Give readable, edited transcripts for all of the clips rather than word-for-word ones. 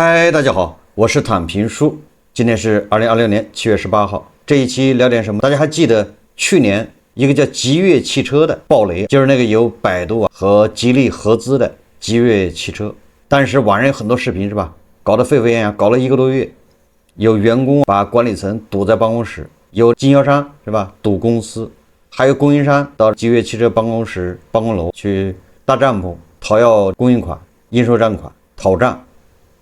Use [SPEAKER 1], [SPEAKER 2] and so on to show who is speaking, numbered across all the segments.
[SPEAKER 1] 嗨，大家好，我是躺平叔。今天是2026年7月18号。这一期聊点什么？大家还记得去年一个叫极越汽车的爆雷，就是那个由百度和吉利合资的极越汽车。但是网上有很多视频是吧？搞得沸沸扬扬，搞了1个多月。有员工把管理层堵在办公室，有经销商是吧堵公司，还有供应商到极越汽车办公室办公楼去搭帐篷讨要供应款、应收账款、讨账。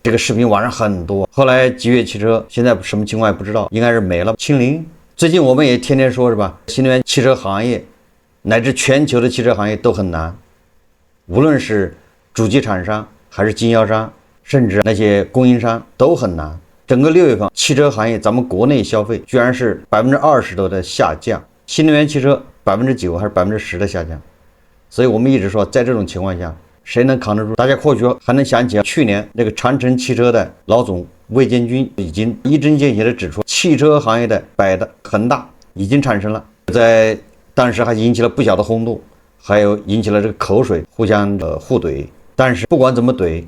[SPEAKER 1] 这个视频网上很多，后来极越汽车现在什么情况也不知道，应该是没了，清零。最近我们也天天说是吧，新能源汽车行业乃至全球的汽车行业都很难，无论是主机厂商还是经销商，甚至那些供应商都很难。整个6月份汽车行业咱们国内消费居然是20%多的下降，新能源汽车9%还是10%的下降。所以我们一直说，在这种情况下谁能扛得住？大家或许还能想起去年那个长城汽车的老总魏建军已经一针见血地指出，汽车行业的恒大已经产生了，在当时还引起了不小的轰动，还有引起了这个口水互相互怼。但是不管怎么怼，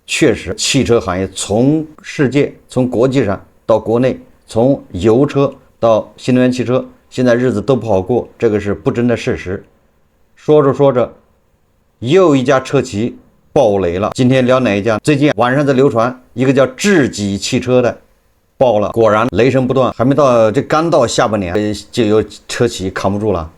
[SPEAKER 1] 确实汽车行业从世界从国际上到国内，从油车到新能源汽车，现在日子都不好过，这个是不争的事实。说着说着又一家车企爆雷了。今天聊哪一家？最近网上在流传一个叫智己汽车的爆了，果然雷声不断，还没到刚到下半年就有车企扛不住了。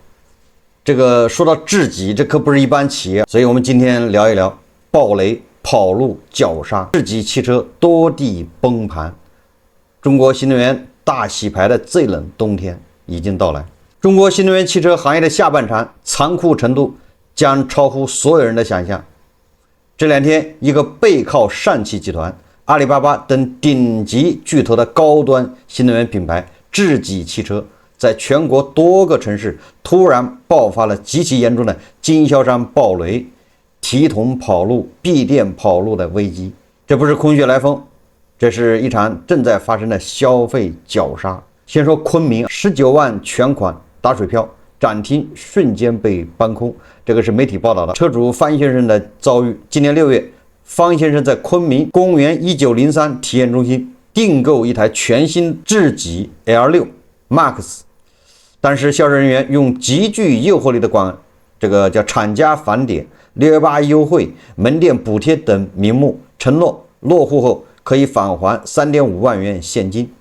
[SPEAKER 1] 这个说到智己，这可不是一般企业，所以我们今天聊一聊爆雷、跑路、绞杀，智己汽车多地崩盘。中国新能源大洗牌的最冷冬天已经到来，中国新能源汽车行业的下半场残酷程度将超乎所有人的想象。这两天，一个背靠上汽集团、阿里巴巴等顶级巨头的高端新能源品牌智己汽车，在全国多个城市突然爆发了极其严重的经销商爆雷、提桶跑路、闭店跑路的危机。这不是空穴来风，这是一场正在发生的消费绞杀。先说昆明19万全款打水漂，展厅瞬间被搬空，这个是媒体报道的。车主方先生的遭遇：今年6月，方先生在昆明公园1903体验中心订购一台全新智己 L6 Max， 但是销售人员用极具诱惑力的这个叫厂家返点、6月8优惠、门店补贴等名目，承诺落户后可以返还3.5万元现金。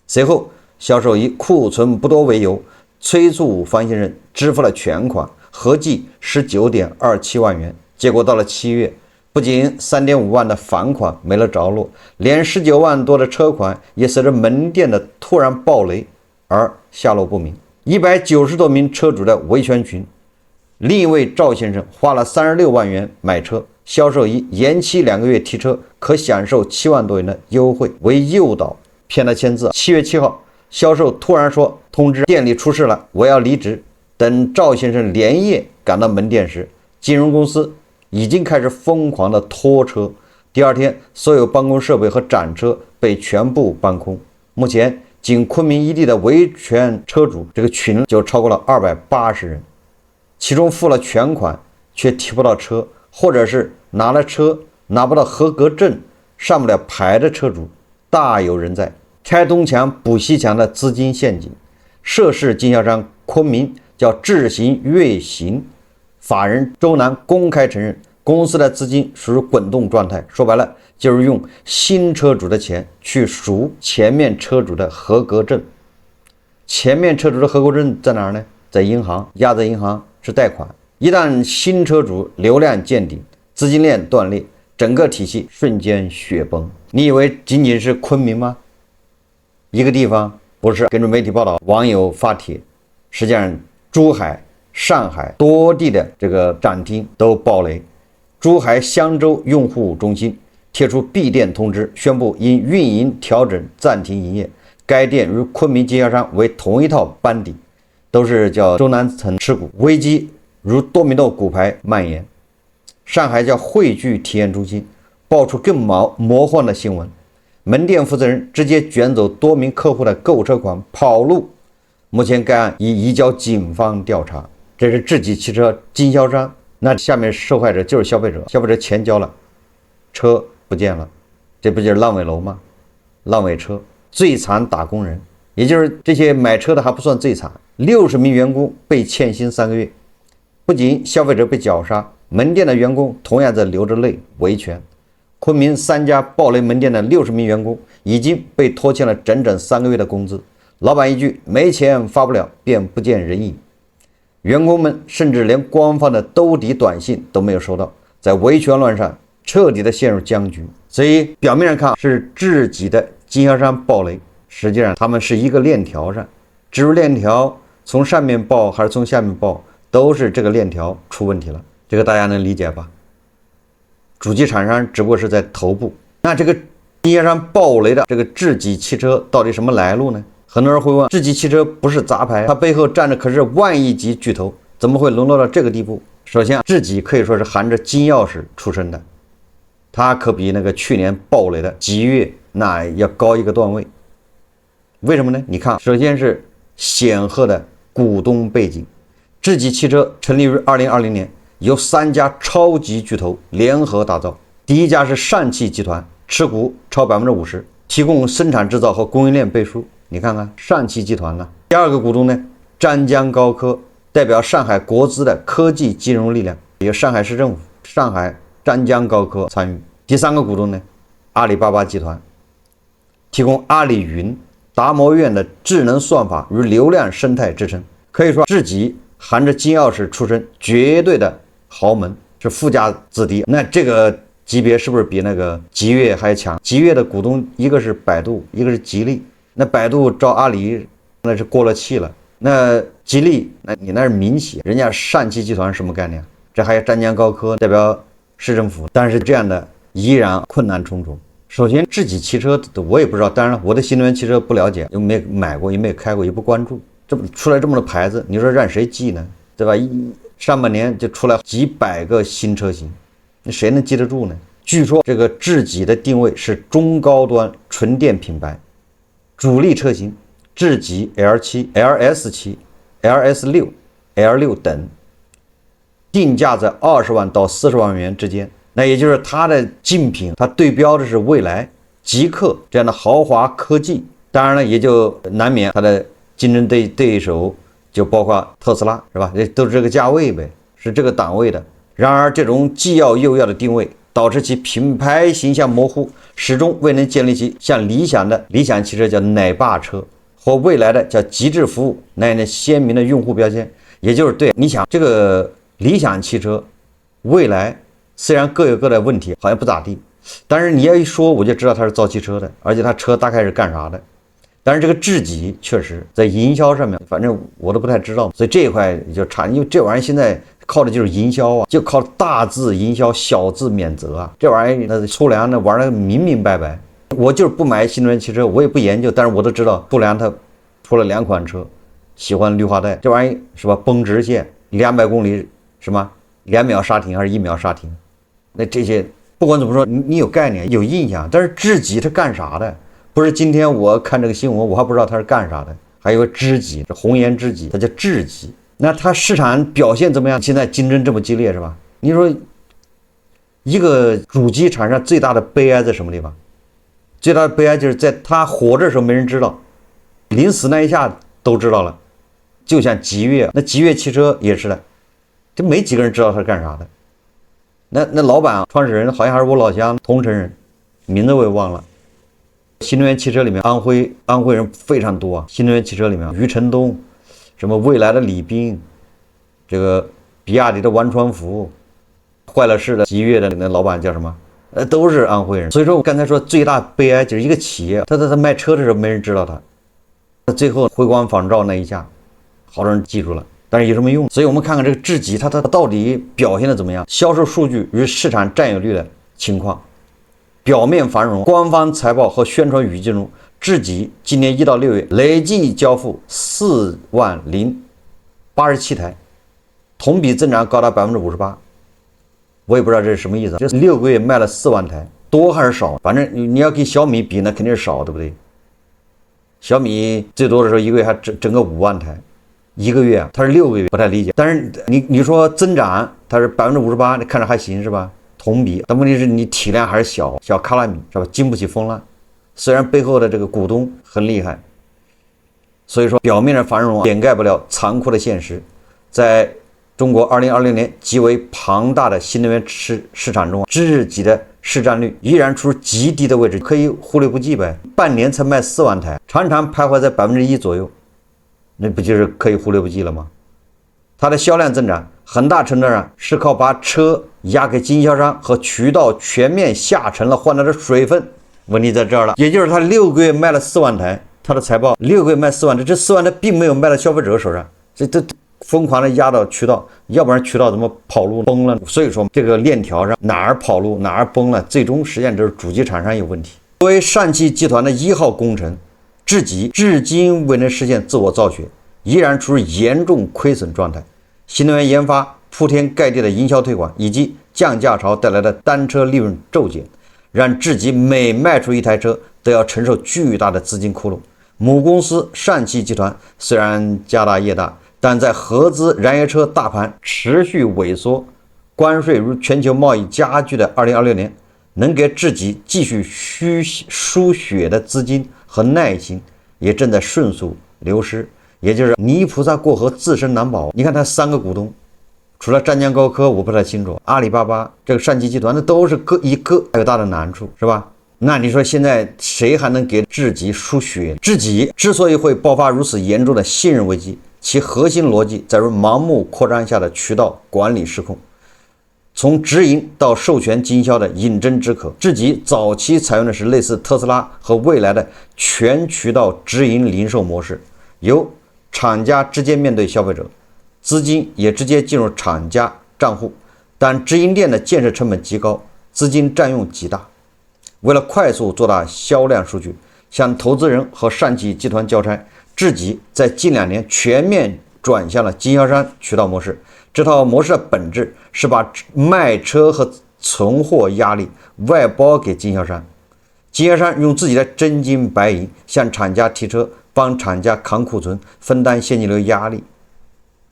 [SPEAKER 1] 随后，销售以库存不多为由，催促方先生支付了全款，合计19.27万元。结果到了7月，不仅3.5万的返款没了着落，连19万多的车款也随着门店的突然爆雷而下落不明。190多名车主的维权群，另一位赵先生花了36万元买车，销售以延期2个月提车可享受7万多元的优惠为诱导，骗了签字。7月7号，销售突然说通知店里出事了，我要离职。等赵先生连夜赶到门店时，金融公司已经开始疯狂的拖车。第二天，所有办公设备和展车被全部搬空。目前仅昆明一地的维权车主这个群就超过了280人，其中付了全款却提不到车，或者是拿了车拿不到合格证上不了牌的车主大有人在。拆东墙补西墙的资金陷阱。涉事经销商昆明叫智行悦行，法人周南公开承认，公司的资金属于滚动状态，说白了就是用新车主的钱去赎前面车主的合格证。前面车主的合格证在哪儿呢？在银行，压在银行是贷款。一旦新车主流量见顶，资金链断裂，整个体系瞬间雪崩。你以为仅仅是昆明吗？一个地方不是。根据媒体报道，网友发帖，实际上珠海、上海多地的这个展厅都爆雷。珠海香洲用户中心贴出闭店通知，宣布因运营调整暂停营业。该店与昆明经销商为同一套班底，都是叫周南层持股，危机如多米诺骨牌蔓延。上海叫汇聚体验中心爆出更魔幻的新闻，门店负责人直接卷走多名客户的购车款跑路。目前该案已移交警方调查。这是智己汽车经销商，那下面受害者就是消费者，消费者钱交了，车不见了。这不就是烂尾楼吗？烂尾车，最惨打工人，也就是这些买车的还不算最惨，60名员工被欠薪3个月，不仅消费者被绞杀，门店的员工同样在流着泪维权。昆明3家暴雷门店的60名员工已经被拖欠了整整3个月的工资，老板一句没钱发不了便不见人影，员工们甚至连官方的兜底短信都没有收到，在维权乱上彻底的陷入僵局。所以表面上看是自己的经销商暴雷，实际上他们是一个链条上，至于链条从上面爆还是从下面爆，都是这个链条出问题了，这个大家能理解吧？主机厂商只不过是在头部，那这个经销商暴雷的这个智己汽车到底什么来路呢？很多人会问，智己汽车不是杂牌，它背后站着可是万亿级巨头，怎么会沦落到这个地步？首先，智己可以说是含着金钥匙出生的，它可比那个去年暴雷的极越那要高一个段位。为什么呢？你看，首先是显赫的股东背景，智己汽车成立于2020年。由3家超级巨头联合打造。第一家是上汽集团，持股超50%，提供生产制造和供应链背书。你看看上汽集团呢。第二个股东呢，湛江高科，代表上海国资的科技金融力量，有上海市政府、上海湛江高科参与。第三个股东呢，阿里巴巴集团，提供阿里云、达摩院的智能算法与流量生态支撑。可以说，智己含着金钥匙出身，绝对的豪门，是富家子弟。那这个级别是不是比那个极越还强？极越的股东一个是百度，一个是吉利。那百度招阿里那是过了气了，那吉利那你那是民企，人家上汽集团什么概念？这还有湛江高科代表市政府，但是这样的依然困难重重。首先智己汽车我也不知道，当然了，我对新能源汽车不了解，又没有买过，也没有开过，也不关注。这么出来这么多牌子，你说让谁记呢？对吧？上半年就出来几百个新车型，那谁能记得住呢？据说这个智己的定位是中高端纯电品牌，主力车型智己 L7、LS7、LS6、L6 等，定价在20万到40万元之间。那也就是它的竞品，它对标的是蔚来、极氪这样的豪华科技。当然了，也就难免它的竞争对手就包括特斯拉，是吧？这都是这个价位呗，是这个档位的。然而，这种既要又要的定位，导致其品牌形象模糊，始终未能建立起像理想汽车叫奶爸车，或未来的叫极致服务那样的鲜明的用户标签。也就是对，你想这个理想汽车、蔚来虽然各有各的问题，好像不咋地，但是你要一说，我就知道它是造汽车的，而且它车大概是干啥的。但是这个智己确实在营销上面，反正我都不太知道，所以这一块就差，因为这玩意儿现在靠的就是营销啊，就靠大字营销，小字免责啊，这玩意儿那粗粮那玩的明明白白。我就是不买新能源汽车，我也不研究，但是我都知道粗粮它出了2款车，喜欢绿化带，这玩意儿是吧？绷直线200公里什么2秒刹停还是1秒刹停？那这些不管怎么说，你有概念有印象，但是智己它干啥的？不是今天我看这个新闻，我还不知道它是干啥的。还有个知己，这红颜知己，它叫智己。那它市场表现怎么样？现在竞争这么激烈，是吧？你说一个主机厂商最大的悲哀在什么地方？最大的悲哀就是在它火的时候没人知道，临死那一下都知道了。就像极越，那极越汽车也是的，这没几个人知道它是干啥的。那老板创始人好像还是我老乡同城人，名字我也忘了。新能源汽车里面安徽人非常多啊。新能源汽车里面余承东，什么蔚来的李斌，这个比亚迪的王传福，坏了事的极越的那老板叫什么？都是安徽人。所以说我刚才说最大悲哀就是一个企业，他卖车的时候没人知道他，最后回光返照那一下，好多人记住了。但是有什么用？所以我们看看这个智己它到底表现的怎么样？销售数据与市场占有率的情况。表面繁荣，官方财报和宣传语境中，智己今年1到6月累计交付40087台，同比增长高达58%。我也不知道这是什么意思，这6个月卖了4万台，多还是少？反正你要跟小米比，那肯定是少，对不对？小米最多的时候1个月还整个5万台，1个月啊，它是6个月，不太理解。但是你说增长，它是58%，你看着还行是吧？同比，但问题是你体量还是小卡拉米，是吧？经不起风浪。虽然背后的这个股东很厉害，所以说表面的繁荣掩盖不了残酷的现实。在中国2020年极为庞大的新能源市场中，自己的市占率依然处极低的位置，可以忽略不计呗。半年才卖4万台，常常徘徊在1%左右，那不就是可以忽略不计了吗？它的销量增长很大程度上是靠把车押给经销商和渠道全面下沉了换来的水分。问题在这儿了，也就是他6个月卖了4万台，他的财报6个月卖4万台，这4万台并没有卖到消费者手上，这疯狂的压到渠道，要不然渠道怎么跑路崩了？所以说这个链条上哪儿跑路哪儿崩了，最终实际上就是主机厂商有问题。作为上汽集团的1号工程，智己至今未能实现自我造血，依然处于严重亏损状态。新能源研发铺天盖地的营销推广以及降价潮带来的单车利润骤减，让智己每卖出一台车都要承受巨大的资金窟窿。母公司上汽集团虽然家大业大，但在合资燃油车大盘持续萎缩、关税如全球贸易加剧的2026年，能给智己继续输血的资金和耐心也正在迅速流失。也就是泥菩萨过河自身难保。你看他3个股东，除了湛江高科我不太清楚，阿里巴巴这个上汽集团那都是各一个有大的难处，是吧？那你说现在谁还能给智己输血？智己之所以会爆发如此严重的信任危机，其核心逻辑在于盲目扩张下的渠道管理失控，从直营到授权经销的饮鸩止渴。智己早期采用的是类似特斯拉和蔚来的全渠道直营零售模式，由厂家直接面对消费者，资金也直接进入厂家账户，但直营店的建设成本极高，资金占用极大。为了快速做大销量数据，向投资人和上汽集团交差，智己在近2年全面转向了经销商渠道模式。这套模式的本质是把卖车和存货压力外包给经销商，经销商用自己的真金白银向厂家提车，帮厂家扛库存，分担现金流压力。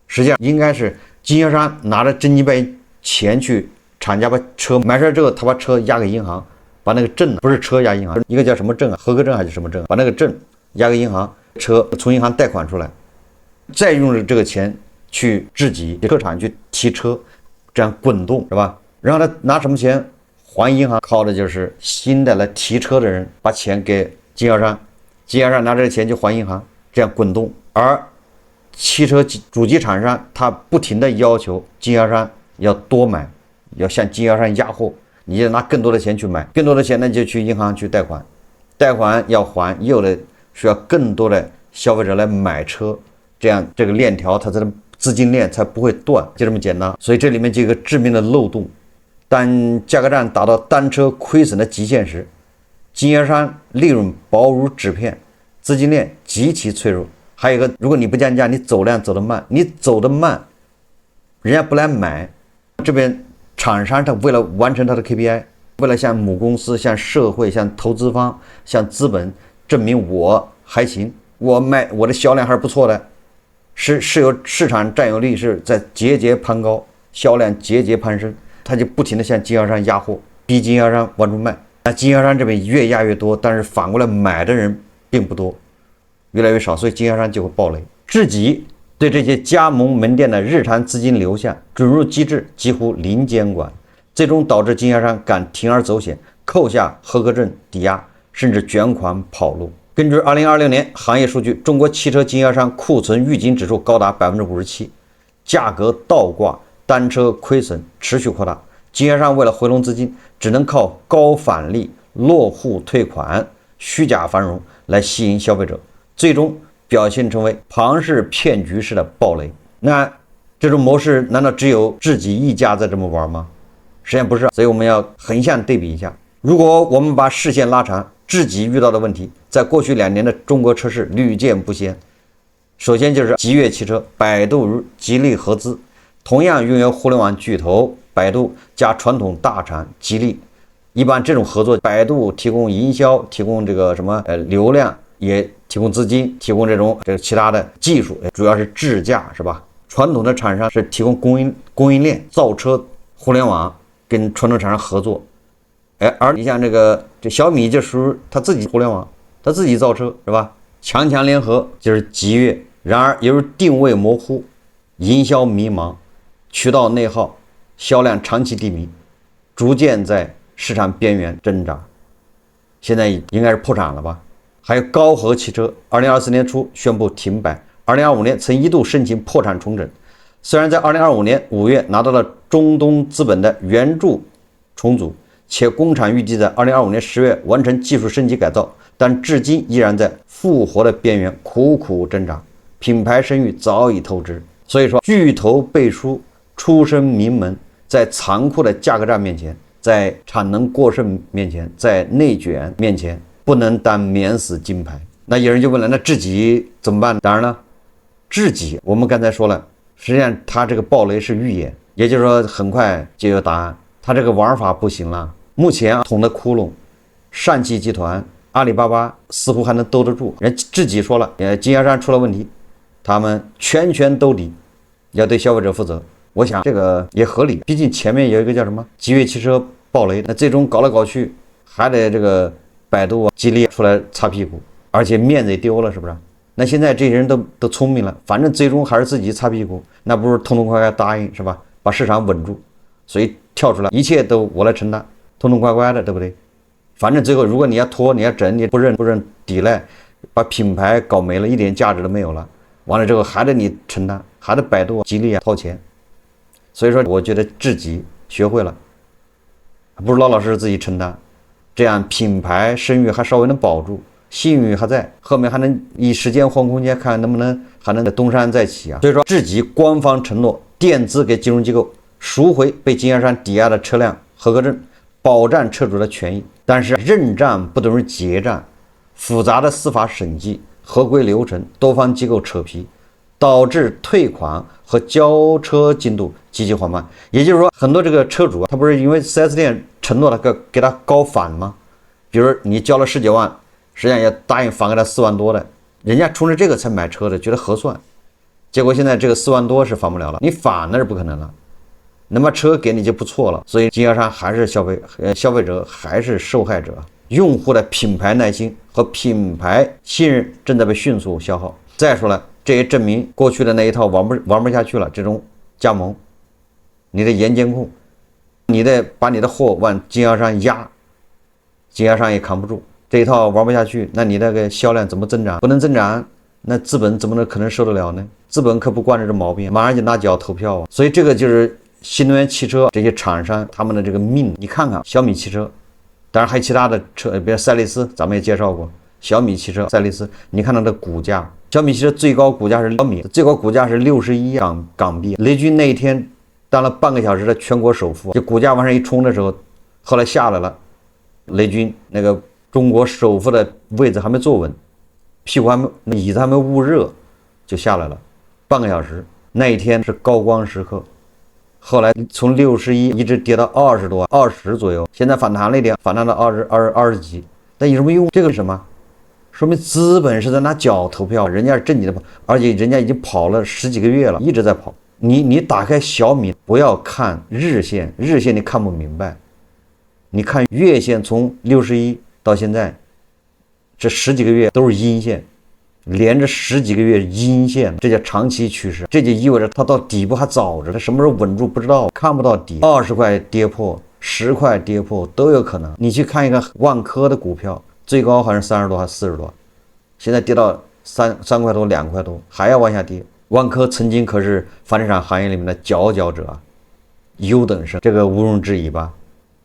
[SPEAKER 1] 实际上应该是经销商拿着真金白银钱去厂家把车买出来之后，他把车押给银行，把那个证，不是车押银行，一个叫什么证啊，合格证还是什么证，把那个证押给银行，车从银行贷款出来，再用这个钱去智己车厂去提车，这样滚动，是吧？然后他拿什么钱还银行？靠的就是新的来提车的人把钱给经销商，经销商拿这个钱就还银行，这样滚动。而汽车主机厂商他不停的要求经销商要多买，要向经销商压货，你就拿更多的钱去买，更多的钱呢就去银行去贷款，贷款要还，又得需要更多的消费者来买车，这样这个链条它的资金链才不会断，就这么简单。所以这里面就有一个致命的漏洞，当价格战达到单车亏损的极限时，经销商利润薄如纸片，资金链极其脆弱。还有一个，如果你不降价，你走量走得慢，你走得慢，人家不来买，这边厂商他为了完成他的 KPI， 为了向母公司、向社会、向投资方、向资本证明我还行，我的销量还是不错的，是有市场占有率是在节节攀高，销量节节攀升，他就不停的向经销商压货，逼经销商往出卖。那经销商这边越压越多，但是反过来买的人并不多，越来越少，所以经销商就会暴雷。智己对这些加盟门店的日常资金流向准入机制几乎零监管，最终导致经销商敢铤而走险，扣下合格证抵押，甚至卷款跑路。根据2026年行业数据，中国汽车经销商库存预警指数高达 57%， 价格倒挂，单车亏损持续扩大。经销商为了回笼资金，只能靠高返利、落户退款、虚假繁荣来吸引消费者，最终表现成为庞氏骗局式的暴雷。那这种模式难道只有智己一家在这么玩吗？实际上不是，所以我们要横向对比一下。如果我们把视线拉长，智己遇到的问题在过去2年的中国车市屡见不鲜。首先就是极越汽车、百度与吉利合资，同样拥有互联网巨头百度加传统大厂吉利。一般这种合作，百度提供营销，提供这个什么流量，也提供资金，提供这个其他的技术，主要是智驾，是吧？传统的厂商是提供供应链、造车、互联网，跟传统厂商合作。而你像这小米就属于他自己互联网，他自己造车是吧？强强联合就是极越，然而由于定位模糊、营销迷茫、渠道内耗、销量长期低迷，逐渐在市场边缘挣扎，现在应该是破产了吧？还有高和汽车，2024年初宣布停摆，2025年曾一度申请破产重整，虽然在2025年5月拿到了中东资本的援助重组，且工厂预计在2025年10月完成技术升级改造，但至今依然在复活的边缘苦苦挣扎，品牌声誉早已透支。所以说，巨头背书，出身名门，在残酷的价格战面前，在产能过剩面前，在内卷面前，不能当免死金牌。那有人就问了，那智己怎么办？当然了，智己我们刚才说了，实际上它这个暴雷是预演，也就是说很快就有答案。它这个玩法不行了，目前捅的窟窿，上汽集团、阿里巴巴似乎还能兜得住。人智己说了，经销商出了问题，他们全兜底，要对消费者负责。我想这个也合理，毕竟前面有一个叫什么极越汽车暴雷，那最终搞来搞去还得这个百度啊、吉利出来擦屁股，而且面子也丢了，是不是？那现在这些人都聪明了，反正最终还是自己擦屁股，那不是痛痛快快答应是吧？把市场稳住，所以跳出来，一切都我来承担，痛痛快快的，对不对？反正最后如果你要拖，你要整，你不认抵赖，把品牌搞没了，一点价值都没有了，完了之后还得你承担，还得百度、吉利啊掏钱。所以说，我觉得智己学会了，不是老老实实自己承担，这样品牌声誉还稍微能保住，信誉还在，后面还能以时间换空间，看能不能还能东山再起啊。所以说，智己官方承诺垫资给金融机构赎回被经销商抵押的车辆合格证，保障车主的权益。但是认账不等于结账，复杂的司法审计、合规流程、多方机构扯皮，导致退款和交车进度极其缓慢。也就是说，很多这个车主他不是因为 4S 店承诺他给他高返吗？比如你交了19万，实际上也答应返给他4万多的，人家冲着这个才买车的，觉得合算。结果现在这个4万多是返不了了，你返那是不可能了。那么车给你就不错了，所以经销商还是消费者还是受害者，用户的品牌耐心和品牌信任正在被迅速消耗。再说了，这也证明过去的那一套玩不下去了。这种加盟，你得严监控，你得把你的货往经销商压，经销商也扛不住，这一套玩不下去，那你那个销量怎么增长？不能增长，那资本怎么可能受得了呢？资本可不惯着这毛病，马上就拿脚投票啊！所以这个就是新能源汽车这些厂商他们的这个命。你看看小米汽车，当然还有其他的车，比如赛力斯，咱们也介绍过小米汽车、赛力斯。你看它的股价，小米汽车最高股价是最高股价是61港币。雷军那一天当了半个小时的全国首富，就股价往上一冲的时候，后来下来了，雷军那个中国首富的位置还没坐稳，屁股椅子还没捂热就下来了，半个小时。那一天是高光时刻。后来从61一直跌到20多、20左右，现在反弹了一点，反弹到20几。但有什么用？这个是什么？说明资本是在拿脚投票，人家是正经的跑，而且人家已经跑了10几个月了，一直在跑。你打开小米，不要看日线，日线你看不明白，你看月线，从61到现在，这10几个月都是阴线。连着10几个月阴线，这叫长期趋势，这就意味着它到底部还早着，它什么时候稳住不知道，看不到底。20块跌破，10块跌破都有可能。你去看一个万科的股票，最高好像30多还是40多，现在跌到3块多、2块多，还要往下跌。万科曾经可是房地产行业里面的佼佼者啊，优等生，这个毋庸置疑吧。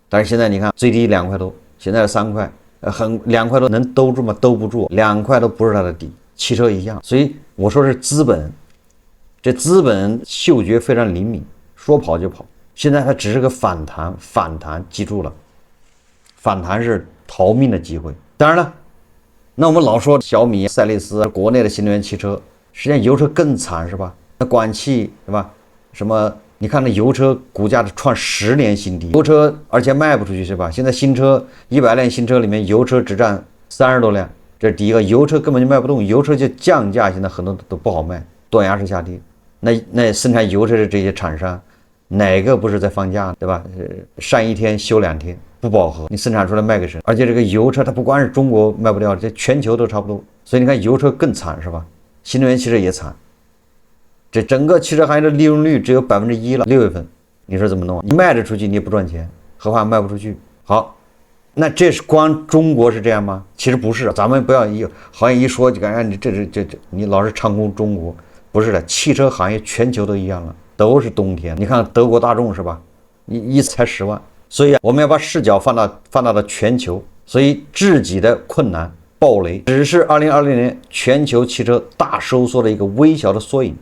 [SPEAKER 1] 但是现在你看最低2块多，现在是3块，2块多能兜住吗？兜不住，2块都不是它的底。汽车一样，所以我说是资本，这资本嗅觉非常灵敏，说跑就跑。现在它只是个反弹，记住了，反弹是逃命的机会。当然了，那我们老说小米、赛力斯国内的新能源汽车，实际上油车更惨是吧？那广汽是吧？什么？你看那油车股价创10年新低，油车而且卖不出去是吧？现在新车100辆新车里面，油车只占30多辆。这是第一个，油车根本就卖不动，油车就降价，现在很多都不好卖，断崖式下跌。那生产油车的这些厂商，哪个不是在放假，对吧？上一天休2天，不饱和，你生产出来卖给谁？而且这个油车它不光是中国卖不掉，这全球都差不多。所以你看油车更惨是吧？新能源汽车也惨，这整个汽车行业的利润率只有1%了。6月份，你说怎么弄啊？你卖得出去你也不赚钱，何况卖不出去。好，那这是光中国是这样吗？其实不是，咱们不要好像一说就感觉你这你老是唱空中国，不是的，汽车行业全球都一样了，都是冬天。你看德国大众是吧？一次才10万，所以我们要把视角放大到全球，所以自己的困难暴雷只是2020年全球汽车大收缩的一个微小的缩影。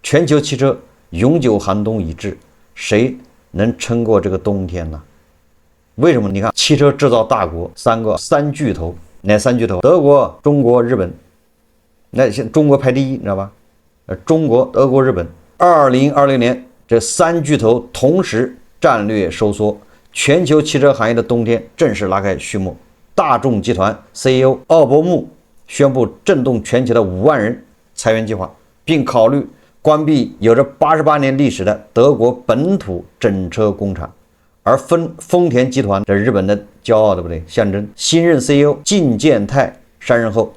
[SPEAKER 1] 全球汽车永久寒冬已至，谁能撑过这个冬天呢？为什么？你看汽车制造大国三巨头，哪3巨头？德国、中国、日本。那中国排第一，你知道吧？中国、德国、日本。2020年这3巨头同时战略收缩，全球汽车行业的冬天正式拉开序幕。大众集团 CEO 奥伯穆宣布震动全球的5万人裁员计划，并考虑关闭有着88年历史的德国本土整车工厂。而丰田集团，这日本的骄傲，对不对？象征。新任 CEO 靳健太上任后，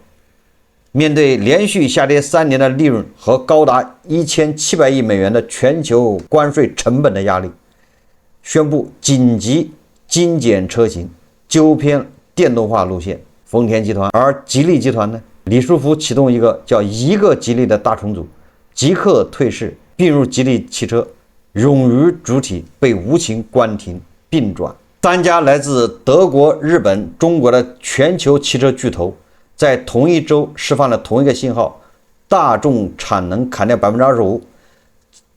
[SPEAKER 1] 面对连续下跌3年的利润和高达1700亿美元的全球关税成本的压力，宣布紧急精简车型，纠偏电动化路线。丰田集团，而吉利集团呢？李书福启动一个叫一个吉利的大重组，即刻退市，并入吉利汽车。冗余主体被无情关停并转。3家来自德国、日本、中国的全球汽车巨头在同一周释放了同一个信号：大众产能砍掉25%，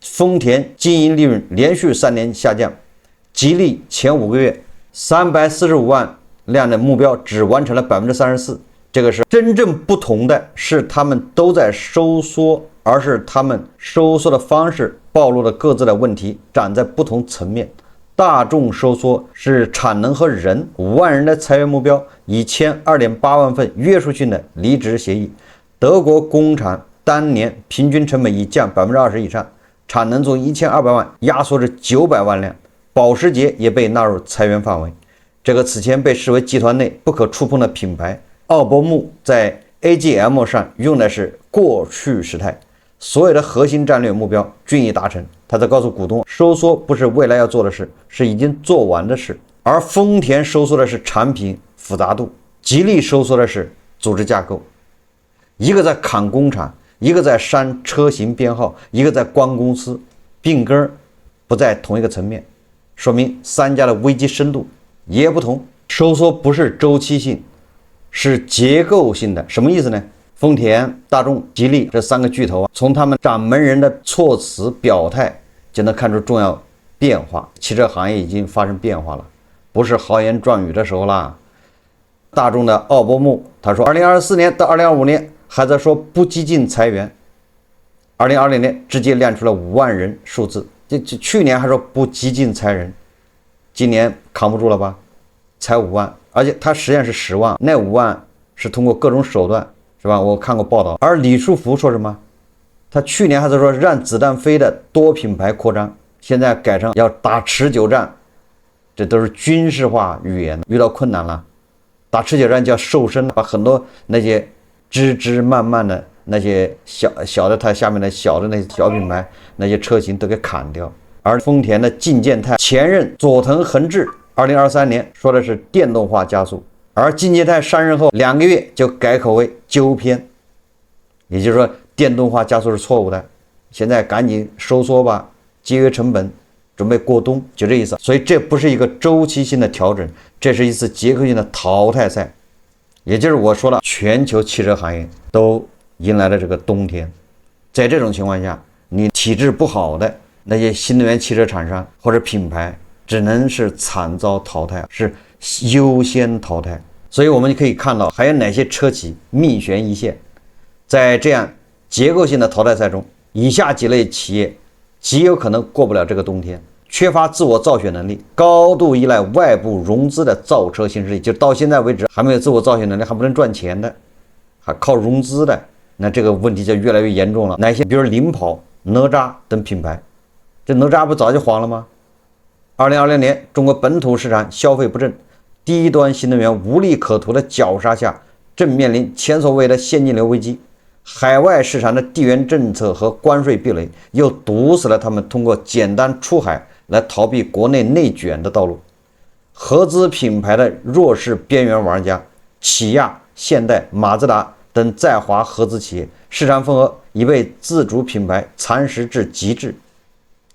[SPEAKER 1] 丰田经营利润连续3年下降，吉利前5个月345万辆的目标只完成了34%。这个是真正不同的是，他们都在收缩，而是他们收缩的方式暴露了各自的问题，站在不同层面。大众收缩是产能和人，5万人的裁员目标，已签2.8万份约束性的离职协议。德国工厂当年平均成本已降20%以上，产能从1200万压缩至900万辆。保时捷也被纳入裁员范围，这个此前被视为集团内不可触碰的品牌。奥伯穆在 AGM 上用的是过去时态，所有的核心战略目标均已达成。他在告诉股东，收缩不是未来要做的事，是已经做完的事。而丰田收缩的是产品复杂度，吉利收缩的是组织架构。一个在砍工厂，一个在删车型编号，一个在关公司，病根不在同一个层面，说明3家的危机深度也不同。收缩不是周期性，是结构性的。什么意思呢？丰田、大众、吉利这3个巨头从他们掌门人的措辞表态就能看出重要变化。汽车行业已经发生变化了，不是豪言壮语的时候啦。大众的奥伯穆他说，2024年到2025年还在说不激进裁员，2020年直接亮出了5万人数字。去年还说不激进裁人，今年扛不住了吧？才5万，而且他实际上是10万，那5万是通过各种手段，是吧？我看过报道。而李书福说什么？他去年还在说让子弹飞的多品牌扩张，现在改成要打持久战，这都是军事化语言。遇到困难了，打持久战叫瘦身，把很多那些枝蔓蔓的那些小的它下面的小的那些小品牌那些车型都给砍掉。而丰田的靳健太前任佐藤恒志2023年说的是电动化加速，而靳健太上任后2个月就改口为纠偏，也就是说电动化加速是错误的，现在赶紧收缩吧，节约成本，准备过冬，就这意思。所以这不是一个周期性的调整，这是一次结构性的淘汰赛。也就是我说了，全球汽车行业都迎来了这个冬天。在这种情况下，你体质不好的那些新能源汽车厂商或者品牌只能是惨遭淘汰，是优先淘汰。所以我们就可以看到还有哪些车企命悬一线。在这样结构性的淘汰赛中，以下几类企业极有可能过不了这个冬天。缺乏自我造血能力，高度依赖外部融资的造车新势力，就到现在为止还没有自我造血能力，还不能赚钱的，还靠融资的，那这个问题就越来越严重了。哪些比如领跑、哪吒等品牌这哪吒不早就黄了吗？2020年，中国本土市场消费不振，低端新能源无利可图的绞杀下，正面临前所未有的现金流危机。海外市场的地缘政策和关税壁垒又堵死了他们通过简单出海来逃避国内内卷的道路。合资品牌的弱势边缘玩家，起亚、现代、马自达等在华合资企业，市场份额已被自主品牌蚕食至极致，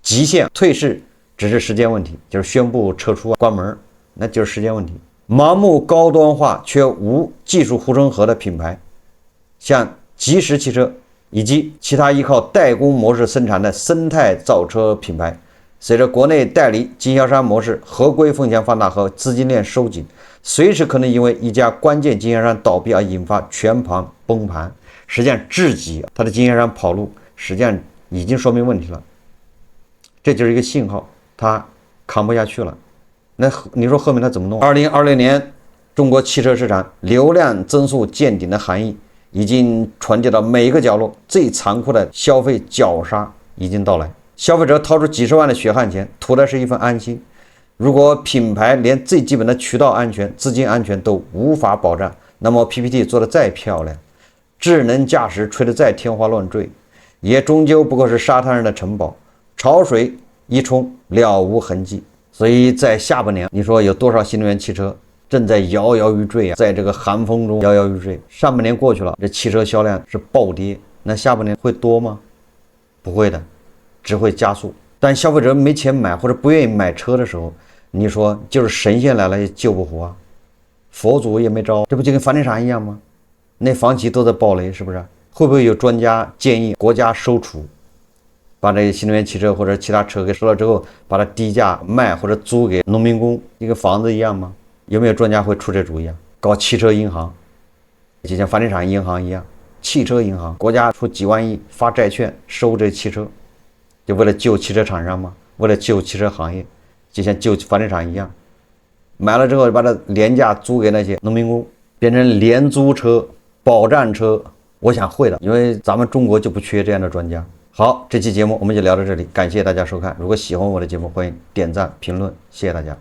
[SPEAKER 1] 极限退市只是时间问题，就是宣布撤出关门，那就是时间问题。盲目高端化却无技术护城河的品牌，像吉时汽车以及其他依靠代工模式生产的生态造车品牌，随着国内代理经销商模式合规风险放大和资金链收紧，随时可能因为一家关键经销商倒闭而引发全盘崩盘。实际上自己他的经销商跑路，实际上已经说明问题了，这就是一个信号，他扛不下去了。那你说后面他怎么弄？2020年中国汽车市场流量增速见顶的含义已经传递到每一个角落，最残酷的消费绞杀已经到来。消费者掏出几十万的血汗钱，图的是一份安心。如果品牌连最基本的渠道安全、资金安全都无法保障，那么 PPT 做得再漂亮，智能驾驶吹得再天花乱坠，也终究不过是沙滩上的城堡，潮水一冲了无痕迹。所以在下半年，你说有多少新能源汽车正在摇摇欲坠啊，在这个寒风中摇摇欲坠。上半年过去了，这汽车销量是暴跌，那下半年会多吗？不会的，只会加速。但消费者没钱买或者不愿意买车的时候，你说就是神仙来了也救不活啊，佛祖也没招，这不就跟房地产一样吗？那房企都在暴雷，是不是？会不会有专家建议国家收储，把这新能源汽车或者其他车给收了之后，把它低价卖或者租给农民工，一个房子一样吗？有没有专家会出这主意啊？搞汽车银行，就像房地产银行一样，汽车银行，国家出几万亿发债券收这汽车，就为了救汽车厂商吗？为了救汽车行业，就像救房地产一样，买了之后把它廉价租给那些农民工，变成廉租车、保障车。我想会的，因为咱们中国就不缺这样的专家。好，这期节目我们就聊到这里，感谢大家收看。如果喜欢我的节目，欢迎点赞、评论，谢谢大家。